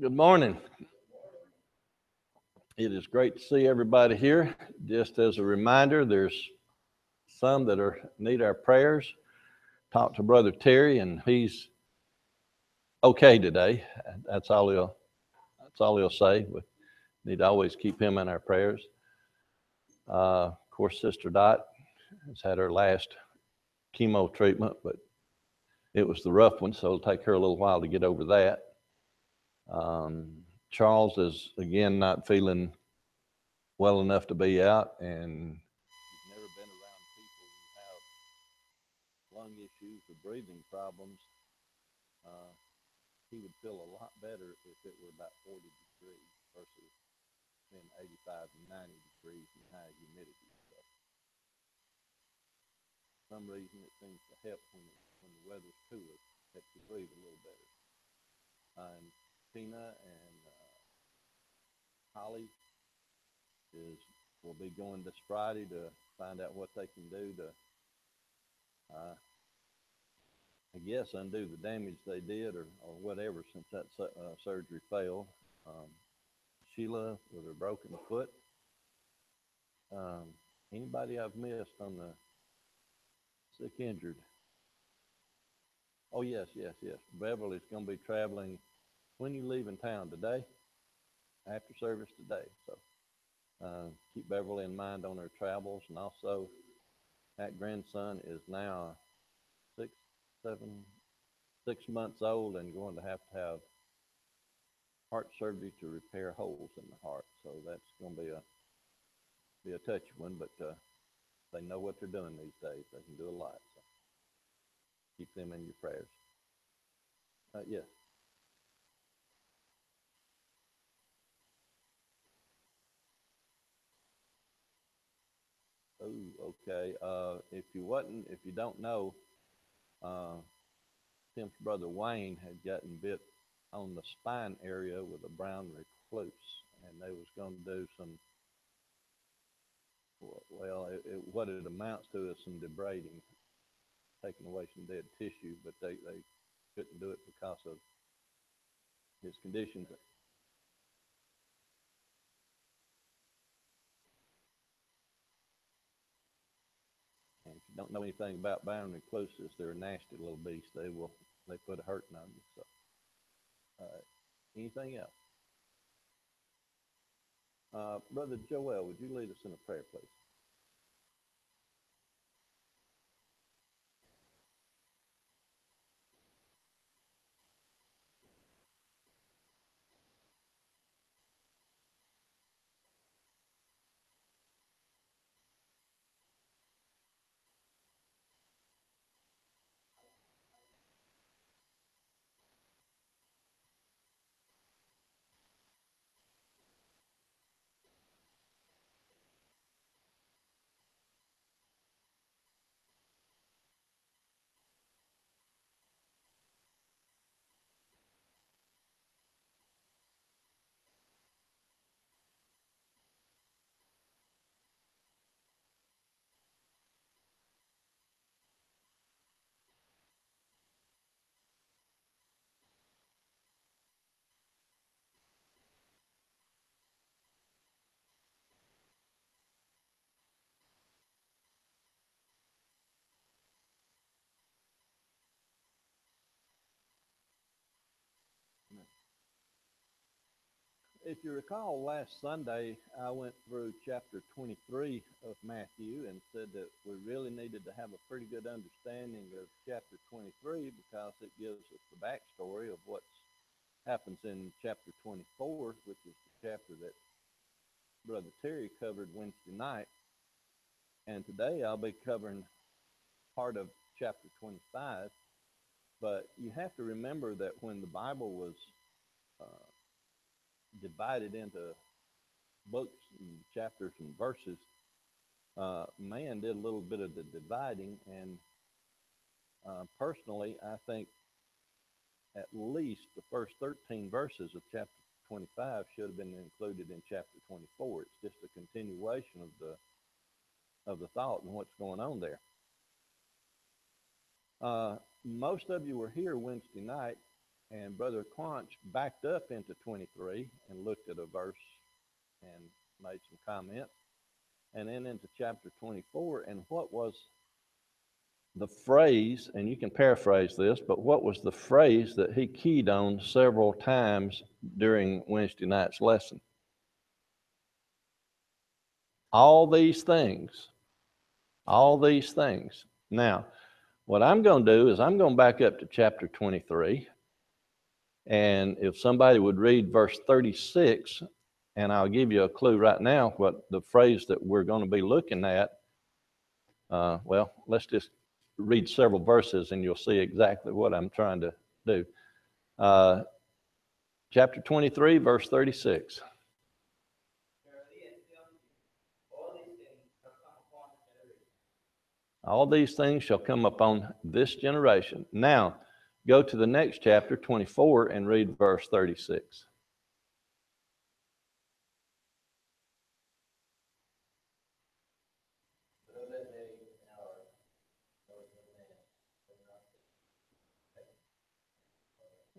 Good morning. It is great to see everybody here. Just as a reminder, there's some that need our prayers. Talk to Brother Terry, and he's okay today. That's all he'll. That's all he'll say. We need to always keep him in our prayers. Of course, Sister Dot has had her last chemo treatment, but it was the rough one, so it'll take her a little while to get over that. Charles is again not feeling well enough to be out, and he's never been around people who have lung issues or breathing problems. Uh, he would feel a lot better if it were about 40 degrees versus being 85 and 90 degrees and high humidity. So for some reason it seems to help when the weather's cooler, helps you breathe a little better. And Tina and Holly will be going this Friday to find out what they can do to, I guess, undo the damage they did or whatever since that surgery failed. Sheila with her broken foot. Anybody I've missed on the sick injured? Oh, yes. Beverly's going to be traveling. When you leave in town? Today? After service today. So keep Beverly in mind on her travels. And also, that grandson is now 6 months old and going to have heart surgery to repair holes in the heart. So that's going to be a touchy one, but they know what they're doing these days. They can do a lot. So keep them in your prayers. Yes. Oh, okay. If you don't know, uh, Tim's brother Wayne had gotten bit on the spine area with a brown recluse, and they was going to do some. Well, what it amounts to is some debriding, taking away some dead tissue, but they couldn't do it because of his conditions. And if you don't know anything about brown recluses, they're a nasty little beast. They put a hurting on you. So, anything else? Brother Joel, would you lead us in a prayer, please? If you recall, last Sunday I went through chapter 23 of Matthew and said that we really needed to have a pretty good understanding of chapter 23 because it gives us the backstory of what happens in chapter 24, which is the chapter that Brother Terry covered Wednesday night. And today I'll be covering part of chapter 25. But you have to remember that when the Bible was uh, divided into books and chapters and verses, man did a little bit of the dividing. And personally, I think at least the first 13 verses of chapter 25 should have been included in chapter 24. It's just a continuation of the thought and what's going on there. Most of you were here Wednesday night, And Brother Quanch backed up into 23 and looked at a verse and made some comments. And then into chapter 24. And what was the phrase, and you can paraphrase this, but what was the phrase that he keyed on several times during Wednesday night's lesson? All these things. All these things. Now, what I'm going to do is I'm going to back up to chapter 23. And if somebody would read verse 36, and I'll give you a clue right now what the phrase that we're going to be looking at. Well, let's just read several verses and you'll see exactly what I'm trying to do. Chapter 23, verse 36. All these things shall come upon this generation. Now, go to the next chapter, 24, and read verse 36.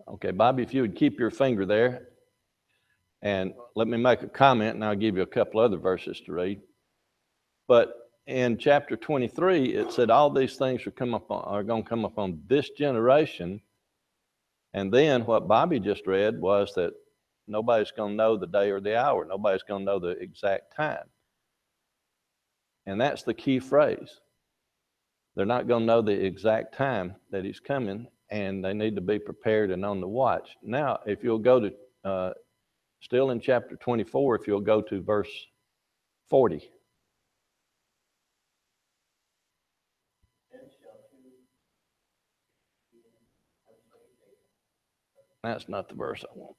Okay, Bobby, if you would keep your finger there, and let me make a comment, and I'll give you a couple other verses to read. But in chapter 23, it said all these things are going to come upon this generation. And then what Bobby just read was that nobody's going to know the day or the hour. Nobody's going to know the exact time. And that's the key phrase. They're not going to know the exact time that he's coming, and they need to be prepared and on the watch. Now, if you'll go to, still in chapter 24, if you'll go to verse 40. That's not the verse I want.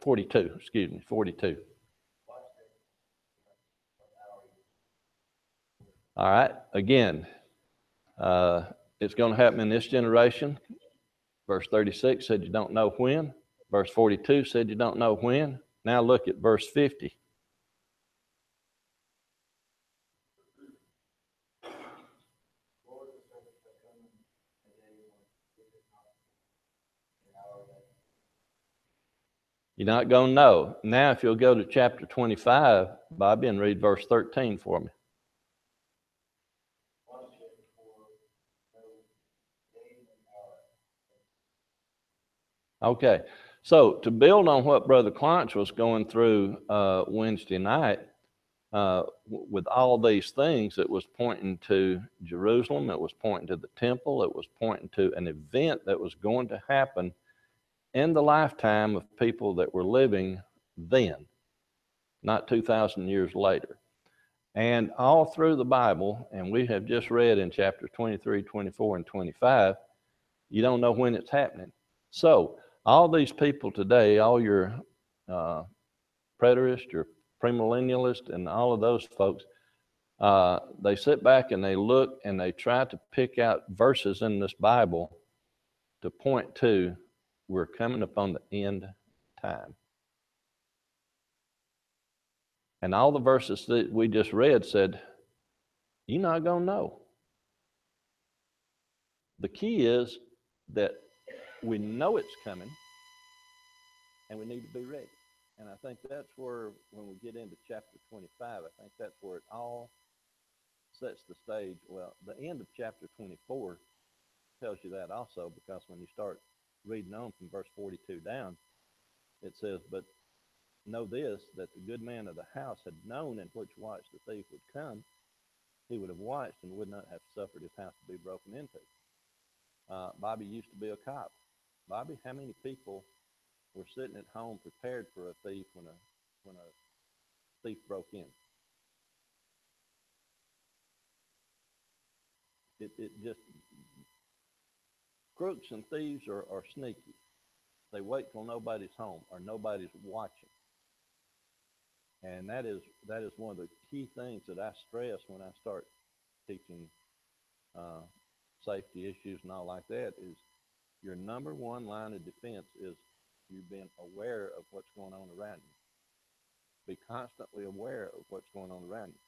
42, excuse me, 42. All right, again, it's going to happen in this generation. Verse 36 said you don't know when. Verse 42 said you don't know when. Now look at verse 50. You're not going to know. Now, if you'll go to chapter 25, Bobby, and read verse 13 for me. Okay, so to build on what Brother Clonch was going through Wednesday night, with all these things, it was pointing to Jerusalem, it was pointing to the temple, it was pointing to an event that was going to happen in the lifetime of people that were living then, not 2,000 years later. And all through the Bible, and we have just read in chapter 23, 24, and 25, you don't know when it's happening. So all these people today, all your preterists, your premillennialists, and all of those folks, they sit back and they look and they try to pick out verses in this Bible to point to we're coming upon the end time. And all the verses that we just read said, you're not going to know. The key is that we know it's coming and we need to be ready. And I think that's where, when we get into chapter 25, I think that's where it all sets the stage. Well, the end of chapter 24 tells you that also, because when you start reading on from verse 42 down, it says, but know this, that the good man of the house had known in which watch the thief would come, he would have watched and would not have suffered his house to be broken into. Bobby used to be a cop. Bobby, how many people were sitting at home prepared for a thief when a thief broke in? It just, crooks and thieves are sneaky. They wait till nobody's home or nobody's watching. And that is one of the key things that I stress when I start teaching safety issues and all like that, is your number one line of defense is you being aware of what's going on around you. Be constantly aware of what's going on around you.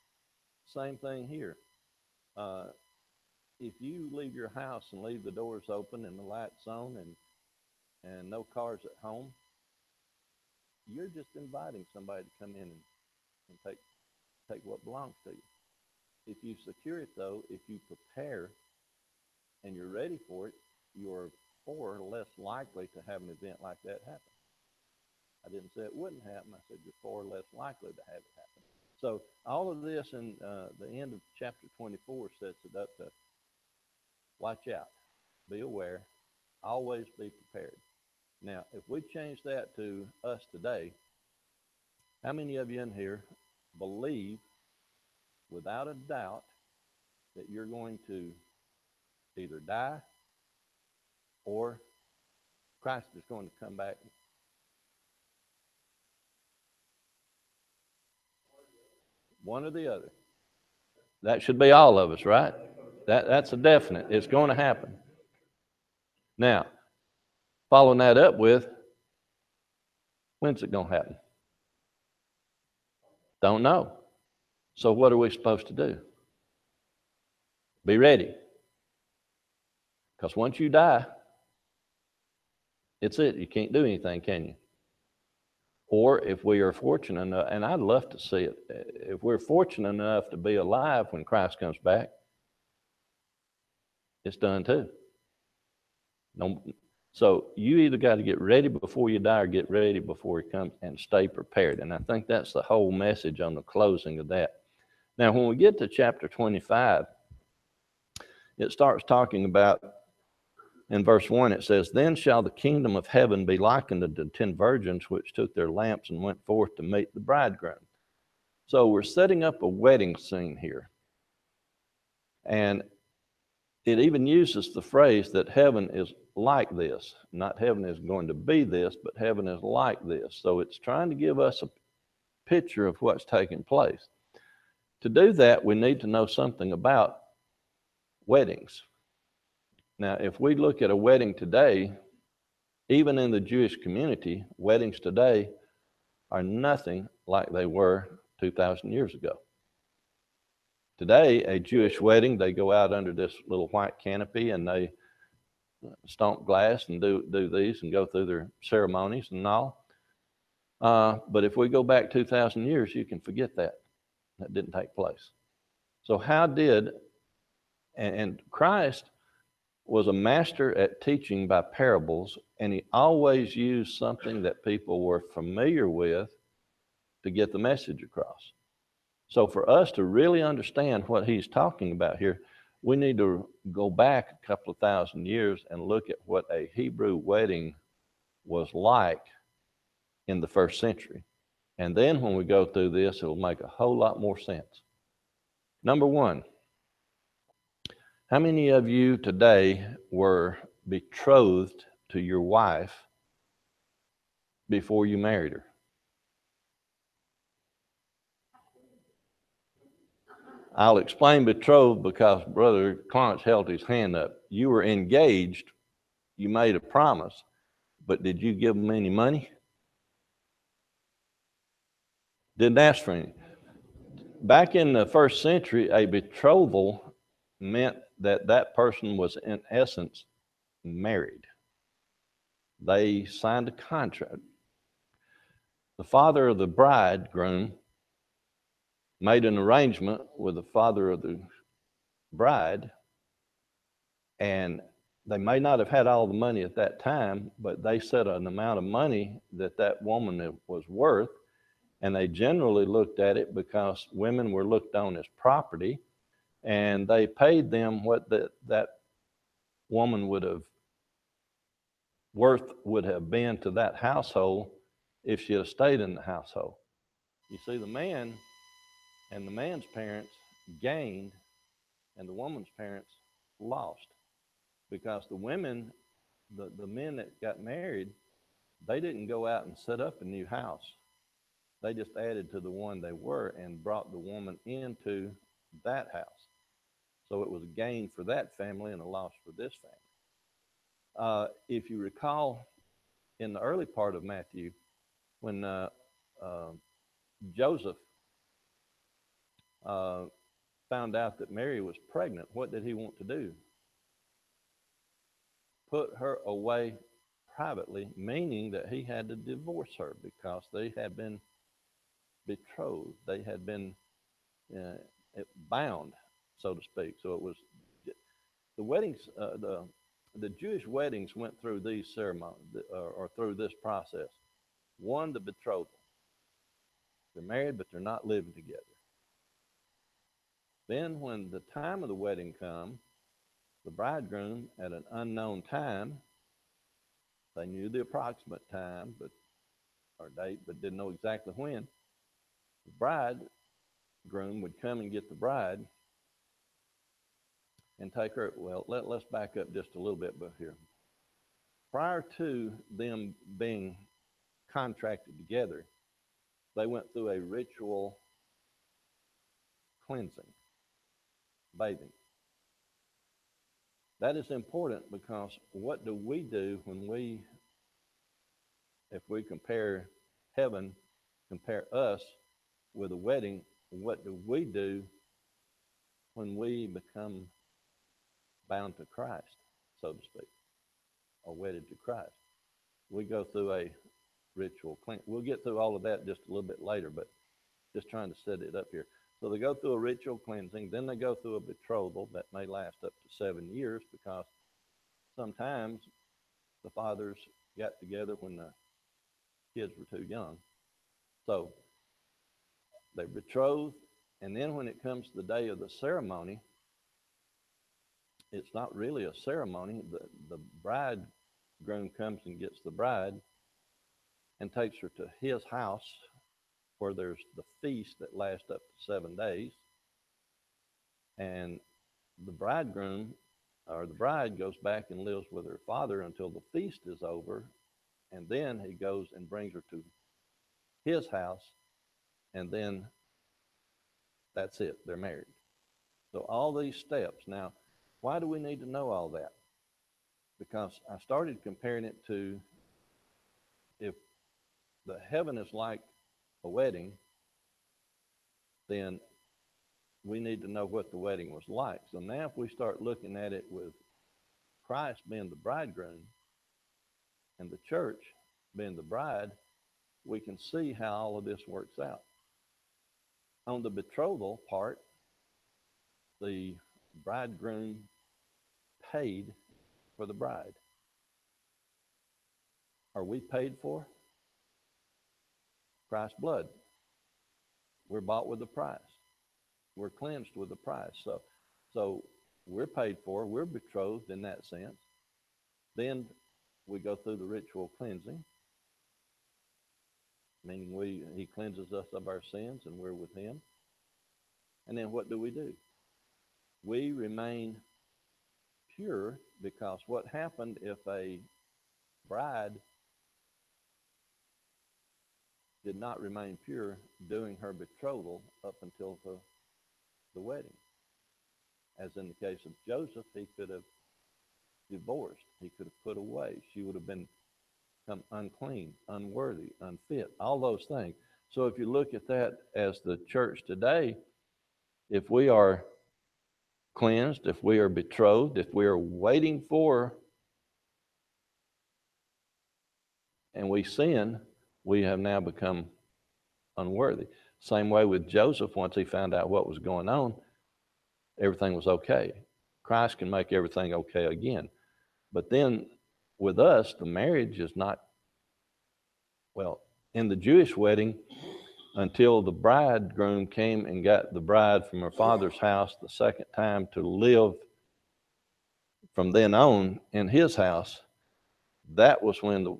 Same thing here. If you leave your house and leave the doors open and the lights on and and no cars at home, you're just inviting somebody to come in and take what belongs to you. If you secure it, though, if you prepare and you're ready for it, you're far less likely to have an event like that happen. I didn't say it wouldn't happen. I said you're far less likely to have it happen. So all of this in the end of chapter 24 sets it up to watch out, be aware, always be prepared. Now, if we change that to us today, how many of you in here believe without a doubt that you're going to either die or Christ is going to come back? One or the other. That should be all of us, right? That's a definite. It's going to happen. Now, following that up with, when's it going to happen? Don't know. So what are we supposed to do? Be ready. Because once you die, it's it. You can't do anything, can you? Or if we are fortunate enough, and I'd love to see it, if we're fortunate enough to be alive when Christ comes back, it's done too. No, so you either got to get ready before you die or get ready before he comes, and stay prepared. And I think that's the whole message on the closing of that. Now, when we get to chapter 25, it starts talking about, in verse 1, it says, "Then shall the kingdom of heaven be likened unto 10 virgins which took their lamps and went forth to meet the bridegroom." So we're setting up a wedding scene here. And it even uses the phrase that heaven is like this. Not heaven is going to be this, but heaven is like this. So it's trying to give us a picture of what's taking place. To do that, we need to know something about weddings. Now, if we look at a wedding today, even in the Jewish community, weddings today are nothing like they were 2,000 years ago. Today, a Jewish wedding, they go out under this little white canopy and they stomp glass and do these and go through their ceremonies and all. But if we go back 2,000 years, you can forget that. That didn't take place. So how did, and Christ was a master at teaching by parables, and he always used something that people were familiar with to get the message across. So for us to really understand what he's talking about here, we need to go back a couple of thousand years and look at what a Hebrew wedding was like in the first century. And then when we go through this, it'll make a whole lot more sense. Number one, how many of you today were betrothed to your wife before you married her? I'll explain betrothed because Brother Clarence held his hand up. You were engaged, you made a promise, but did you give them any money? Didn't ask for any. Back in the first century, a betrothal meant that that person was in essence married. They signed a contract. The father of the bridegroom made an arrangement with the father of the bride, and they may not have had all the money at that time, but they set an amount of money that that woman was worth, and they generally looked at it because women were looked on as property, and they paid them what that woman would have been to that household if she had stayed in the household. You see, the man and the man's parents gained and the woman's parents lost, because the women, the men that got married, they didn't go out and set up a new house. They just added to the one they were and brought the woman into that house. So it was a gain for that family and a loss for this family. If you recall, in the early part of Matthew, when Joseph found out that Mary was pregnant, what did he want to do? Put her away privately, meaning that he had to divorce her because they had been betrothed. They had been uh, bound, so to speak. So it was the weddings. The Jewish weddings went through these ceremonies or through this process. One, the betrothal. They're married, but they're not living together. Then, when the time of the wedding comes, the bridegroom, at an unknown time, they knew the approximate time, but or date, but didn't know exactly when. The bridegroom would come and get the bride and take her. Well, let's back up just a little bit here. Prior to them being contracted together, they went through a ritual cleansing, bathing. That is important because what do we do if we compare heaven, compare us with a wedding, what do we do when we become bound to Christ, so to speak, or wedded to Christ? We go through a ritual cleansing. We'll get through all of that just a little bit later, but just trying to set it up here. So they go through a ritual cleansing, then they go through a betrothal that may last up to 7 years because sometimes the fathers got together when the kids were too young. So they betroth, and then when it comes to the day of the ceremony, it's not really a ceremony. The bridegroom comes and gets the bride and takes her to his house where there's the feast that lasts up to 7 days. And the bridegroom or the bride goes back and lives with her father until the feast is over. And then he goes and brings her to his house. And then that's it. They're married. So all these steps. Now, why do we need to know all that? Because I started comparing it to if the heaven is like a wedding, then we need to know what the wedding was like. So now if we start looking at it with Christ being the bridegroom and the church being the bride, we can see how all of this works out. On the betrothal part, the bridegroom paid for the bride. Are we paid for? Christ's blood. We're bought with a price. We're cleansed with a price. So we're paid for. We're betrothed in that sense. Then we go through the ritual cleansing, meaning he cleanses us of our sins and we're with him. And then what do? We remain pure because what happened if a bride did not remain pure during her betrothal up until the wedding? As in the case of Joseph, he could have divorced. He could have put away. She would have become unclean, unworthy, unfit, all those things. So if you look at that as the church today, if we are cleansed, if we are betrothed, if we are waiting for and we sin, we have now become unworthy. Same way with Joseph, once he found out what was going on, everything was okay. Christ can make everything okay again. But then with us, the marriage is not, well, in the Jewish wedding, until the bridegroom came and got the bride from her father's house the second time to live from then on in his house, that was when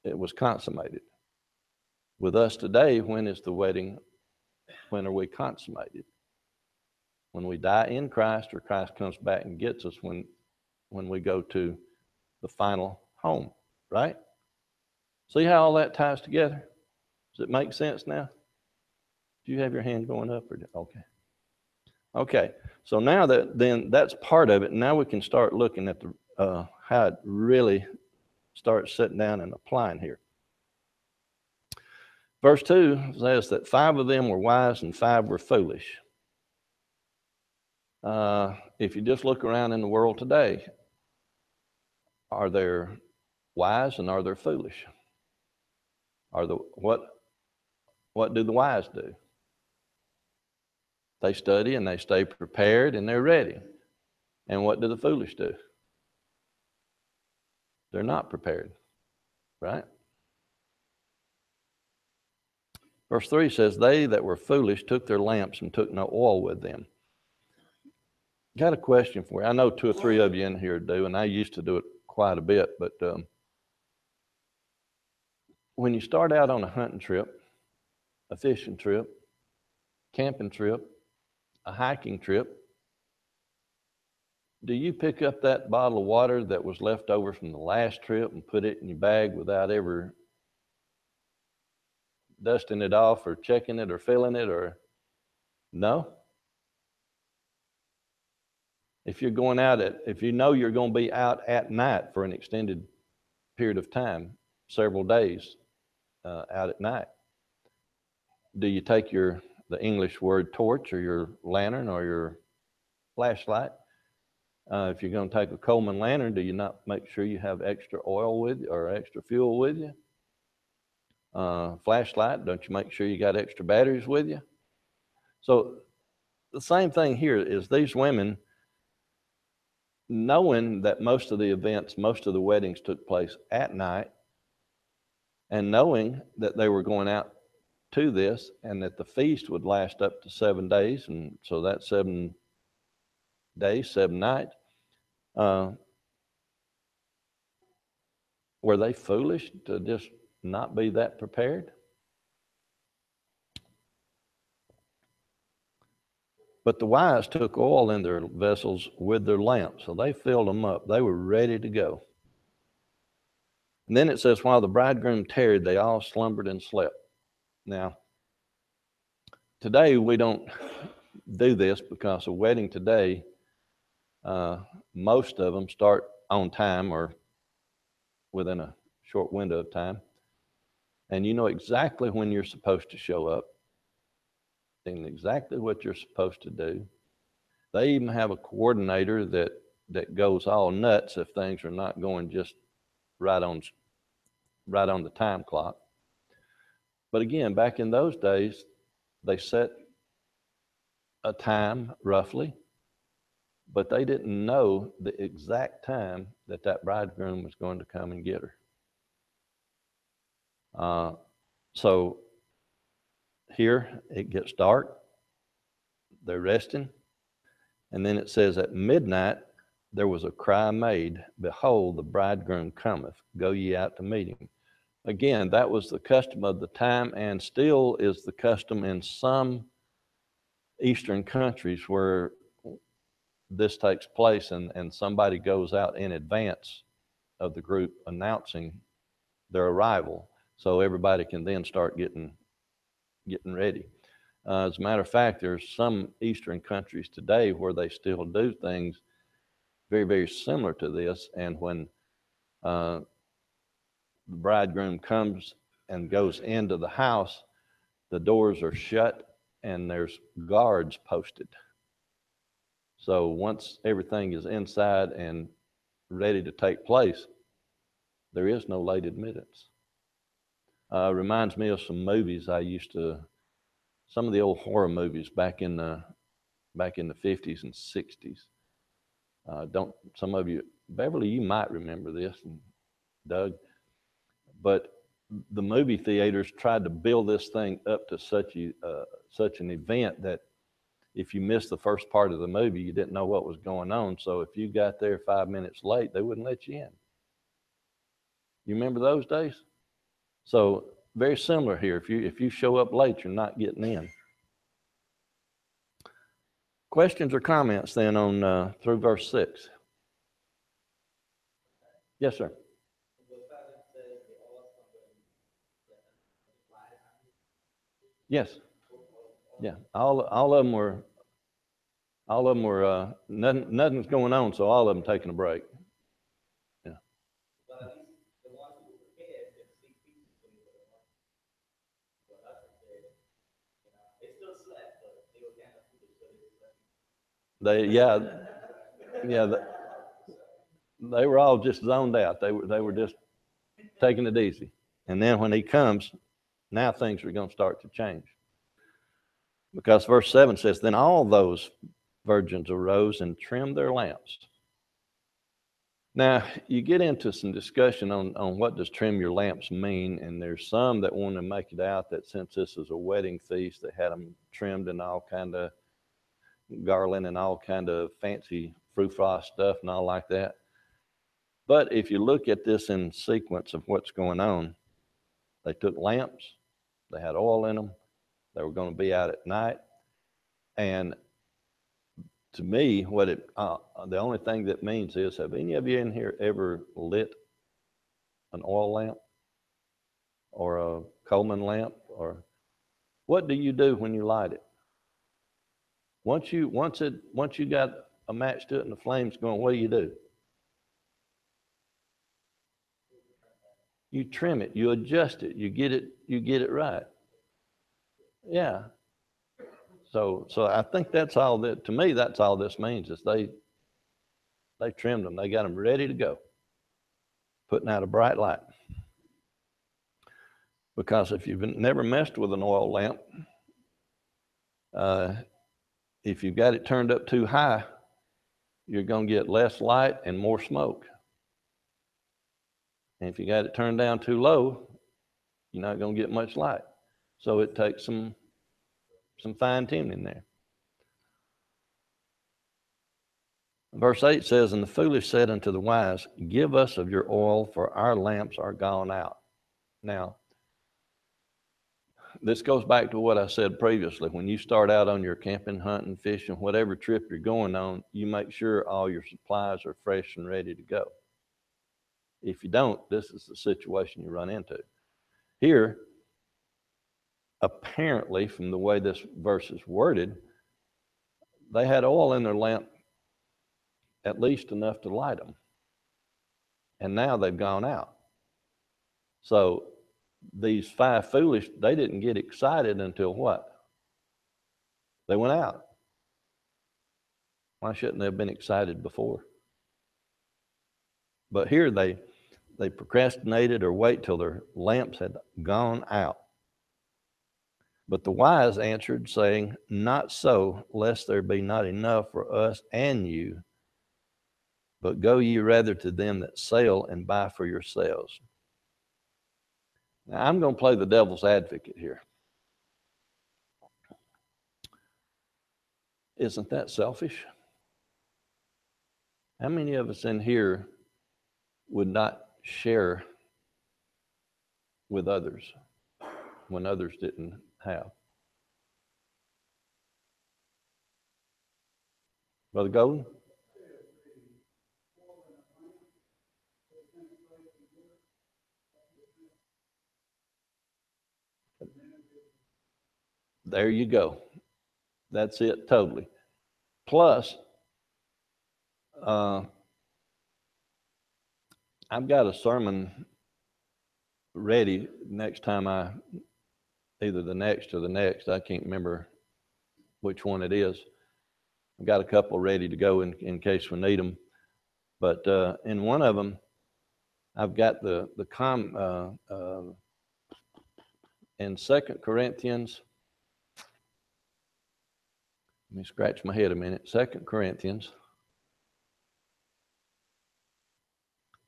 it was consummated. With us today, when is the wedding? When are we consummated? When we die in Christ, or Christ comes back and gets us when we go to the final home, right? See how all that ties together? Does it make sense now? Do you have your hand going up? Okay. So now then that's part of it. Now we can start looking at how it really starts sitting down and applying here. Verse 2 says that 5 of them were wise and 5 were foolish. If you just look around in the world today, are there wise and are they foolish? Are the what do the wise do? They study and they stay prepared and they're ready. And what do the foolish do? They're not prepared, right? Verse 3 says, they that were foolish took their lamps and took no oil with them. Got a question for you. I know 2 or 3 of you in here do, and I used to do it quite a bit, but when you start out on a hunting trip, a fishing trip, camping trip, a hiking trip, do you pick up that bottle of water that was left over from the last trip and put it in your bag without ever dusting it off or checking it or filling it, or no? If you're going out if you know you're going to be out at night for an extended period of time, several days out at night, do you take the English word torch or your lantern or your flashlight? If you're going to take a Coleman lantern, do you not make sure you have extra oil with you or extra fuel with you? Flashlight, don't you make sure you got extra batteries with you? So the same thing here is these women, knowing that most of the events, most of the weddings took place at night, and knowing that they were going out to this and that the feast would last up to 7 days, and so that's 7 days, 7 nights, were they foolish to just not be that prepared? But the wise took oil in their vessels with their lamps, so they filled them up. They were ready to go. And then it says, while the bridegroom tarried, they all slumbered and slept. Now, today we don't do this because a wedding today, most of them start on time or within a short window of time. And you know exactly when you're supposed to show up and exactly what you're supposed to do. They even have a coordinator that goes all nuts if things are not going just right on the time clock. But again, back in those days, they set a time roughly, but they didn't know the exact time that bridegroom was going to come and get her. So here it gets dark, they're resting, and then it says at midnight there was a cry made, behold, the bridegroom cometh, go ye out to meet him. Again, that was the custom of the time and still is the custom in some Eastern countries where this takes place and somebody goes out in advance of the group announcing their arrival so everybody can then start getting ready. As a matter of fact, there's some Eastern countries today where they still do things very, very similar to this. And when the bridegroom comes and goes into the house, the doors are shut and there's guards posted. So once everything is inside and ready to take place, there is no late admittance. Reminds me of some movies some of the old horror movies back in the 50s and 60s. Some of you, Beverly, you might remember this, and Doug, but the movie theaters tried to build this thing up to such an event that if you missed the first part of the movie, you didn't know what was going on. So if you got there 5 minutes late, they wouldn't let you in. You remember those days? So very similar here. If you show up late, you're not getting in. Questions or comments then on through verse 6? Yes, sir. Yes. Yeah. All of them were. Nothing's going on, so all of them taking a break. Yeah. Yeah. They were all just zoned out. They were just taking it easy. And then when he comes, now things are going to start to change. Because verse 7 says, then all those virgins arose and trimmed their lamps. Now, you get into some discussion on what does trim your lamps mean, and there's some that want to make it out that since this is a wedding feast, they had them trimmed in all kind of garland and all kind of fancy frou-frou stuff and all like that. But if you look at this in sequence of what's going on, they took lamps, they had oil in them, they were going to be out at night, and to me, what the only thing that means is, have any of you in here ever lit an oil lamp or a Coleman lamp? Or what do you do when you light it? Once you got a match to it and the flame's going, what do? You trim it, you adjust it, you get it right. Yeah. So I think that's all that, to me, that's all this means, is they trimmed them. They got them ready to go, putting out a bright light. Because if you've never messed with an oil lamp, if you've got it turned up too high, you're going to get less light and more smoke. And if you got it turned down too low, you're not going to get much light. So it takes some fine tuning there. Verse 8 says, and the foolish said unto the wise, give us of your oil, for our lamps are gone out. Now, this goes back to what I said previously. When you start out on your camping, hunting, fishing, whatever trip you're going on, you make sure all your supplies are fresh and ready to go. If you don't, this is the situation you run into. Here, apparently, from the way this verse is worded, they had oil in their lamp, at least enough to light them. And now they've gone out. So these five foolish, they didn't get excited until what? They went out. Why shouldn't they have been excited before? But here they procrastinated or wait till their lamps had gone out. But the wise answered, saying, not so, lest there be not enough for us and you, but go ye rather to them that sell and buy for yourselves. Now, I'm going to play the devil's advocate here. Isn't that selfish? How many of us in here would not share with others when others didn't have? Brother Golden? There you go. That's it, totally. Plus, I've got a sermon ready next time either the next or the next, I can't remember which one it is. I've got a couple ready to go in case we need them. But in one of them, I've got in 2 Corinthians, let me scratch my head a minute. 2 Corinthians.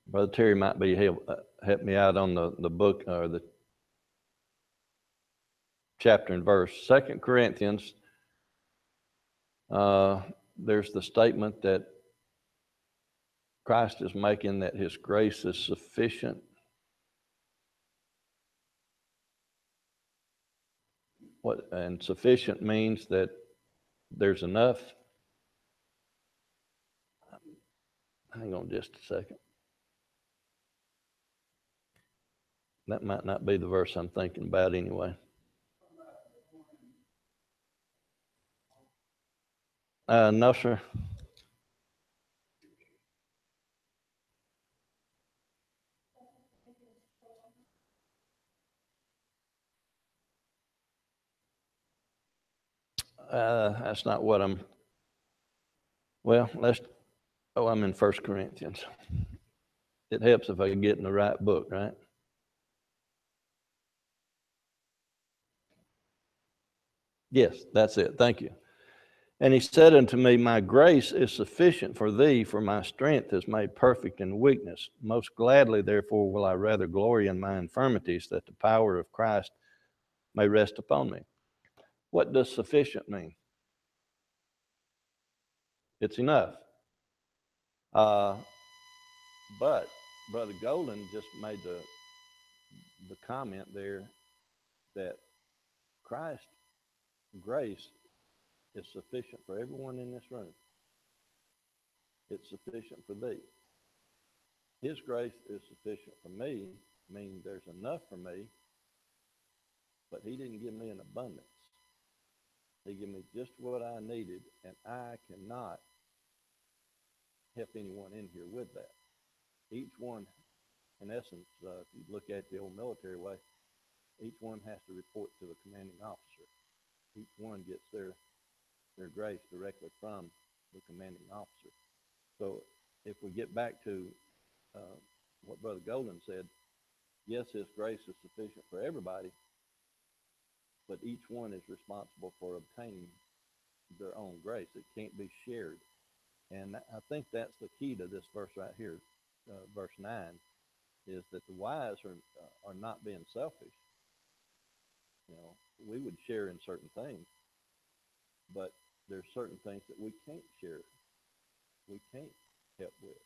Brother Terry might be help me out on the book or the chapter and verse. 2 Corinthians, there's the statement that Christ is making, that his grace is sufficient. And sufficient means that there's enough. Hang on just a second. That might not be the verse I'm thinking about anyway. No, sir. That's not what I'm. Well, I'm in 1 Corinthians. It helps if I can get in the right book, right? Yes, that's it. Thank you. And he said unto me, My grace is sufficient for thee, for my strength is made perfect in weakness. Most gladly, therefore, will I rather glory in my infirmities, that the power of Christ may rest upon me. What does sufficient mean? It's enough. Uh, but Brother Golden just made the comment there that Christ's grace is sufficient for everyone in this room. It's sufficient for thee. His grace is sufficient for me, meaning there's enough for me, but he didn't give me an abundance. He gave me just what I needed, and I cannot help anyone in here with that. Each one, in essence, if you look at the old military way, each one has to report to the commanding officer. Each one gets their grace directly from the commanding officer. So if we get back to uh, what Brother Golden said, yes, his grace is sufficient for everybody, but each one is responsible for obtaining their own grace. It can't be shared. And I think that's the key to this verse right here, verse 9, is that the wise are not being selfish. You know, we would share in certain things, but there's certain things that we can't share, we can't help with.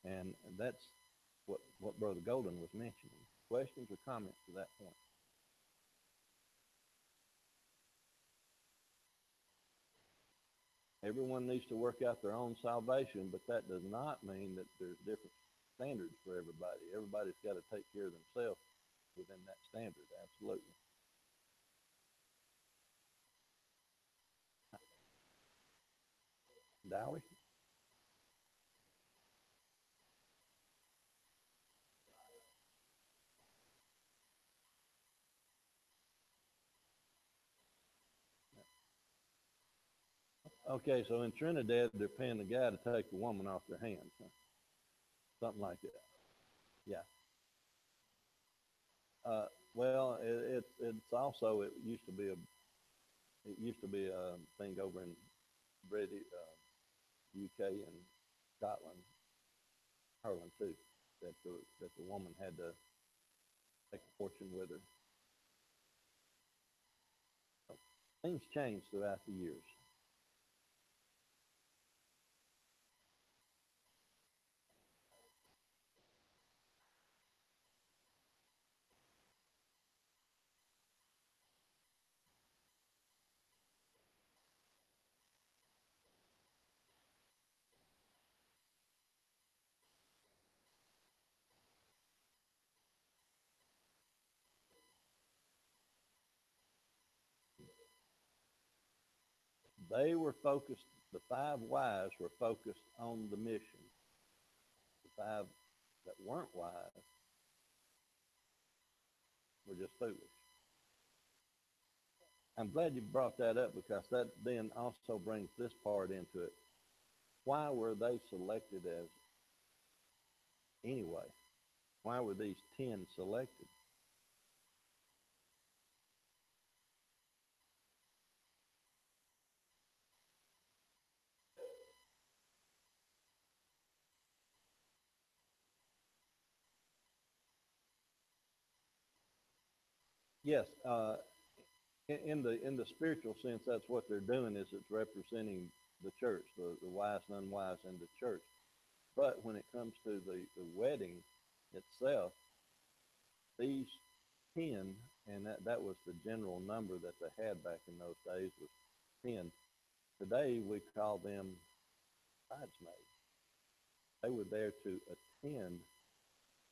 And that's what Brother Golden was mentioning. Questions or comments to that point? Everyone needs to work out their own salvation, but that does not mean that there's different standards for everybody. Everybody's got to take care of themselves within that standard. Absolutely. Dowie? Okay, so in Trinidad, they're paying the guy to take the woman off their hands, huh? Something like that. Yeah. Well, it's also it used to be a thing over in British UK and Scotland, Ireland too, that the woman had to take a fortune with her. So things changed throughout the years. They were focused. The five wise were focused on the mission. The five that weren't wise were just foolish. I'm glad you brought that up because that then also brings this part into it. Why were they selected as anyway? Why were these 10 selected? Yes, in the spiritual sense, that's what they're doing is it's representing the church, the wise and unwise in the church. But when it comes to the wedding itself, these 10, and that was the general number that they had back in those days was 10. Today we call them bridesmaids. They were there to attend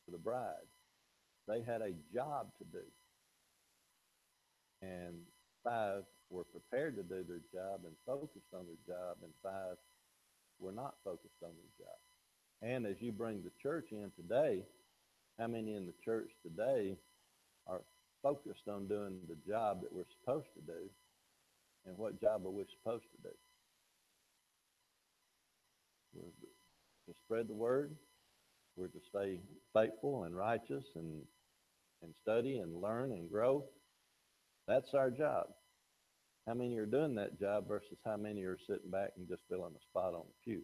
to the bride. They had a job to do, and five were prepared to do their job and focused on their job, and five were not focused on their job. And as you bring the church in today, how many in the church today are focused on doing the job that we're supposed to do? And what job are we supposed to do? We're to spread the word. We're to stay faithful and righteous and study and learn and grow. That's our job. how many are doing that job versus how many are sitting back and just filling a spot on the pew.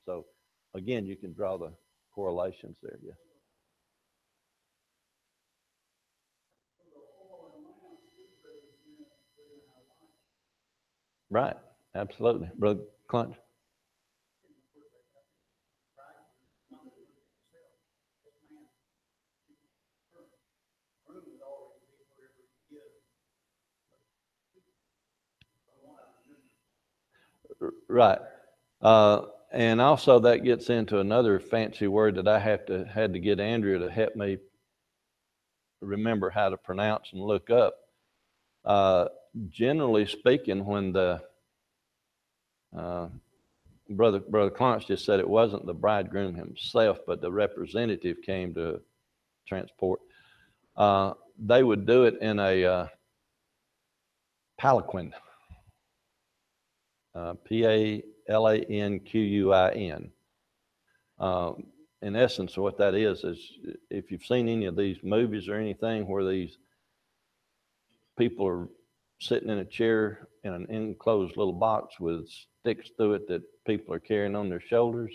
So again, you can draw the correlations there. Yes. Right. Absolutely. Brother Clunch. Right. And also that gets into another fancy word that I had to get Andrea to help me remember how to pronounce and look up. Uh, Generally speaking, when the uh, brother Clarence just said it wasn't the bridegroom himself, but the representative came to transport. They would do it in a palanquin, Palanquin. In essence, what that is if you've seen any of these movies or anything where these people are sitting in a chair in an enclosed little box with sticks through it that people are carrying on their shoulders,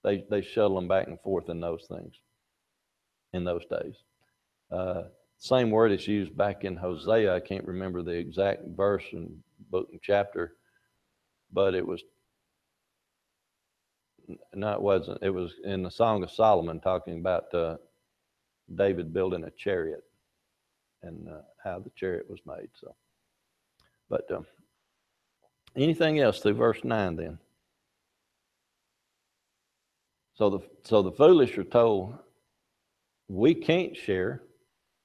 they shuttle them back and forth in those things in those days. Uh, Same word is used back in Hosea. I can't remember the exact verse and book and chapter, but it was no, it wasn't. It was in the Song of Solomon talking about David building a chariot and how the chariot was made. So, but anything else through verse 9 then? So the foolish are told, we can't share.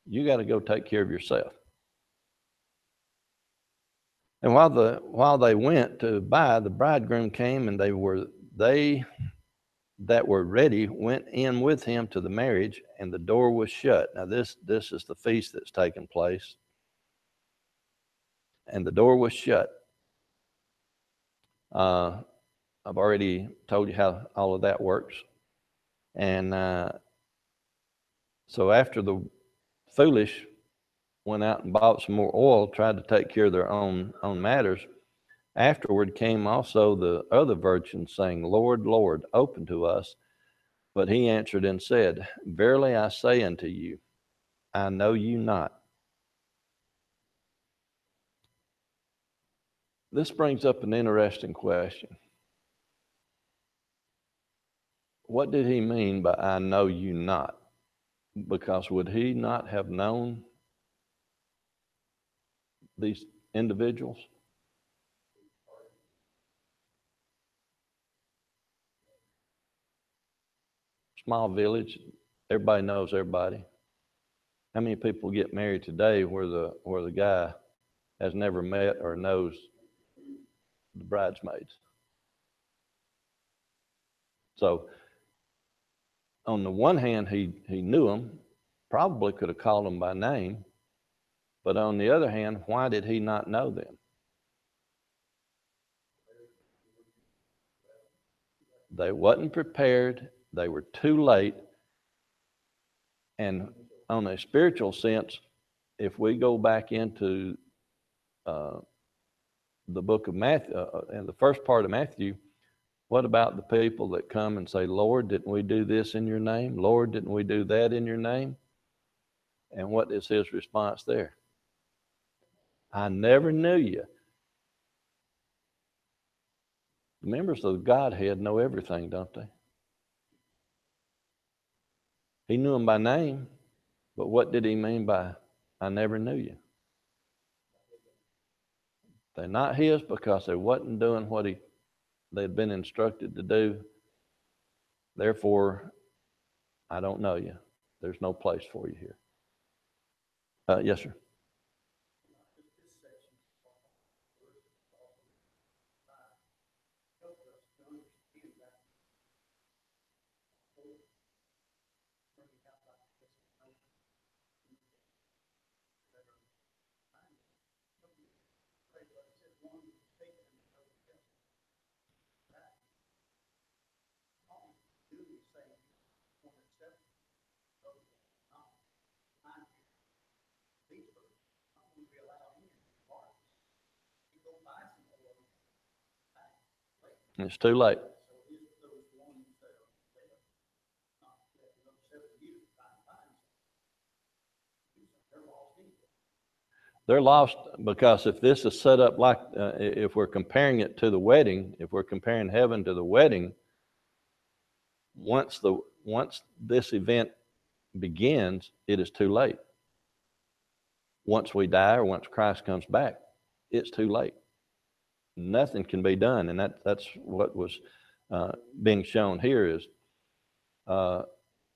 You got to go take care of yourself. And while they went to buy, the bridegroom came, and they that were ready went in with him to the marriage, and the door was shut. Now this is the feast that's taken place, and the door was shut. Uh, I've already told you how all of that works, and so after the foolish went out and bought some more oil, tried to take care of their own matters. Afterward came also the other virgins, saying, Lord, Lord, open to us. But he answered and said, Verily I say unto you, I know you not. This brings up an interesting question. What did he mean by I know you not? Because would he not have known these individuals? Small village, everybody knows everybody. How many people get married today where the guy has never met or knows the bridesmaids? So on the one hand, he knew them, probably could have called them by name, but on the other hand, why did he not know them? They wasn't prepared. They were too late. And on a spiritual sense, if we go back into uh, the book of Matthew and the first part of Matthew, what about the people that come and say, Lord, didn't we do this in your name? Lord, didn't we do that in your name? And what is his response there? I never knew you. The members of the Godhead know everything, don't they? He knew them by name, but what did he mean by, I never knew you? They're not his because they wasn't doing what they'd been instructed to do. Therefore, I don't know you. There's no place for you here. Yes, sir. It's too late. They're lost because if this is set up like, if we're comparing it to the wedding, if we're comparing heaven to the wedding, once this event begins, it is too late. Once we die or once Christ comes back, it's too late. Nothing can be done, and that's what was being shown here is,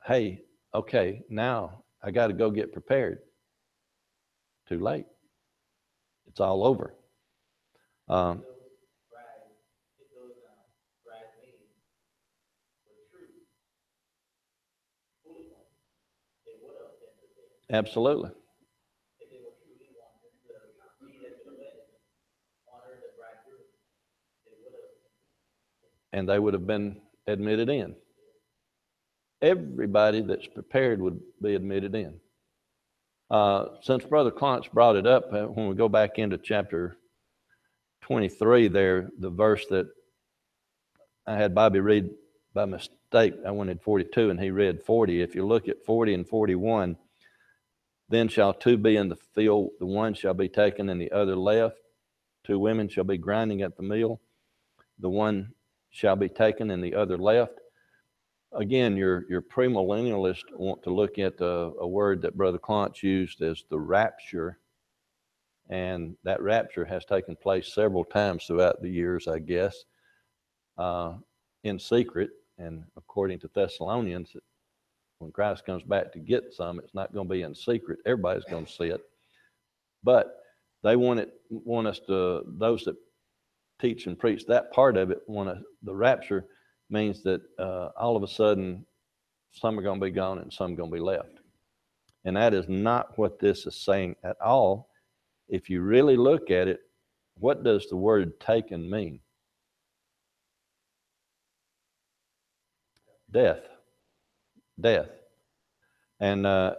hey, okay, now I got to go get prepared. Too late. It's all over. Um, absolutely. And they would have been admitted in. Everybody that's prepared would be admitted in. Since Brother Klontz brought it up, when we go back into chapter 23 there, the verse that I had Bobby read by mistake, I wanted 42 and he read 40. If you look at 40 and 41, then shall two be in the field, the one shall be taken and the other left. Two women shall be grinding at the mill, the one shall be taken and the other left. Again, your premillennialists want to look at a word that Brother Klontz used as the rapture, and that rapture has taken place several times throughout the years, I guess, in secret. And according to Thessalonians, when Christ comes back to get some, it's not going to be in secret. Everybody's going to see it. But they want us to, those that teach and preach that part of it, the rapture means that all of a sudden some are going to be gone and some are going to be left. And that is not what this is saying at all. If you really look at it, what does the word taken mean? Death. Death. And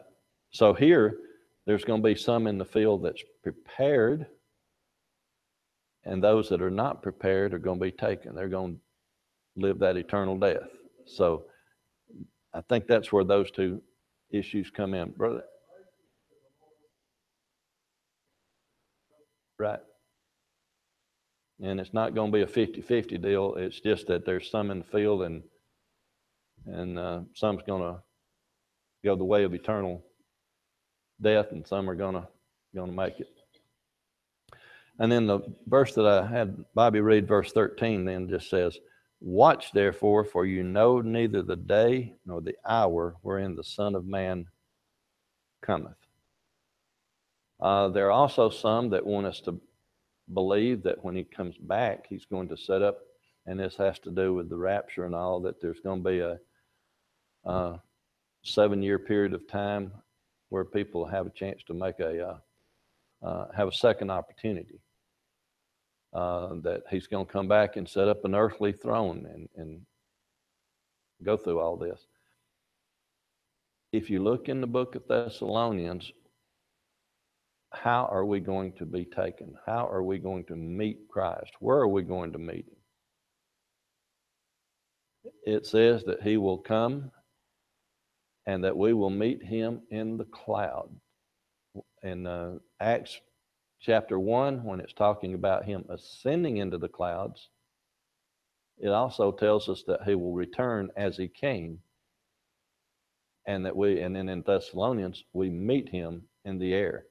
so here, there's going to be some in the field that's prepared, and those that are not prepared are going to be taken. They're going to live that eternal death. So I think that's where those two issues come in, brother. Right. And it's not going to be a 50-50 deal. It's just that there's some in the field, and some's going to go the way of eternal death, and some are going to make it. And then the verse that I had Bobby read, verse 13, then just says, "Watch therefore, for you know neither the day nor the hour wherein the Son of Man cometh." There are also some that want us to believe that when he comes back, he's going to set up, and this has to do with the rapture and all, that there's going to be a 7-year period of time where people have a chance to make have a second opportunity. That he's going to come back and set up an earthly throne and go through all this. If you look in the book of Thessalonians, how are we going to be taken? How are we going to meet Christ? Where are we going to meet him? It says that he will come and that we will meet him in the cloud. In Acts chapter 1, when it's talking about him ascending into the clouds, it also tells us that he will return as he came, and then in Thessalonians, we meet him in the air.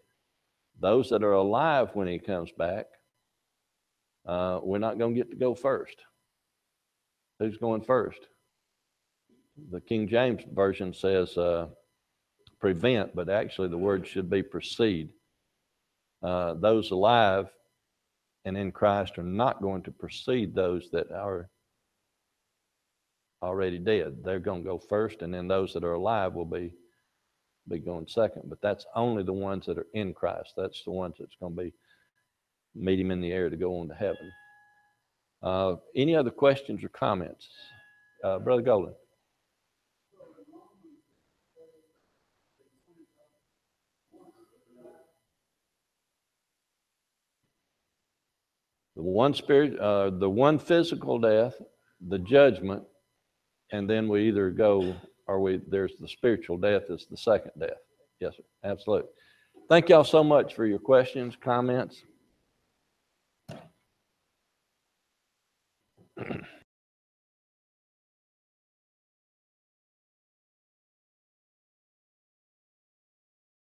Those that are alive when he comes back, we're not going to get to go first. Who's going first? The King James Version says prevent, but actually the word should be precede. Those alive and in Christ are not going to precede those that are already dead. They're going to go first, and then those that are alive will be going second. But that's only the ones that are in Christ. That's the ones that's going to be meet him in the air to go on to heaven. Any other questions or comments? Brother Golden. The one spirit, the one physical death, the judgment, and then we either go, or there's the spiritual death is the second death. Yes, sir. Absolutely. Thank y'all so much for your questions, comments.